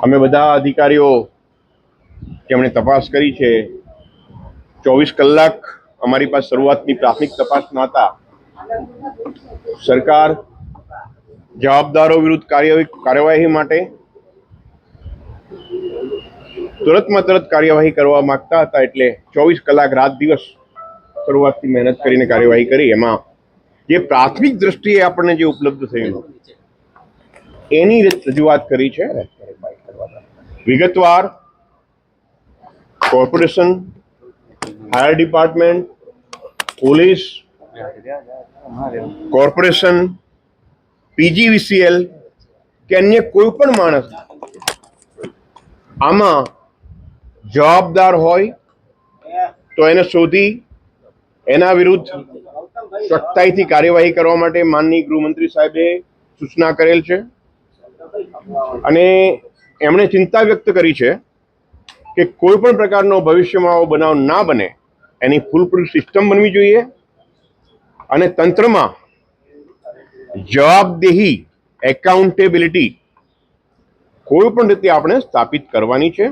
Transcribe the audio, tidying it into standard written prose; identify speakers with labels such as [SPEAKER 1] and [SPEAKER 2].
[SPEAKER 1] અમે બધા અધિકારીઓ જેમણે તપાસ કરી છે 24 કલાક અમારી પાસે શરૂઆતની પ્રાથમિક તપાસના હતા. સરકાર જવાબદારો વિરુદ્ધ કાર્યવાહી માટે તુરંતમાં તરત કાર્યવાહી કરવા માંગતા હતા, એટલે 24 કલાક રાત દિવસ શરૂઆતથી મહેનત કરીને કાર્યવાહી કરી. એમાં જે પ્રાથમિક દ્રષ્ટિએ આપણને જે ઉપલબ્ધ થયેલું એની રજૂઆત કરી છે. વિગતવાર corporation, fire department, police, corporation, PGVCL કે અન્ય કોઈ પણ માણસ આમાં જવાબદાર હોય તો એને શોધી એના વિરુદ્ધ સખ્તાઈથી કાર્યવાહી કરવા માટે માનનીય ગૃહમંત્રી સાહેબે સૂચના કરેલ છે. અને એમણે ચિંતા વ્યક્ત કરી છે કે કોઈ પણ પ્રકારનો ભવિષ્યમાં આવો બનાવ ના બને એની ફૂલપ્રૂફ સિસ્ટમ બનવી જોઈએ અને તંત્રમાં જવાબદેહી, એકાઉન્ટેબિલિટી કોઈ પણ રીતે આપણે સ્થાપિત કરવાની છે.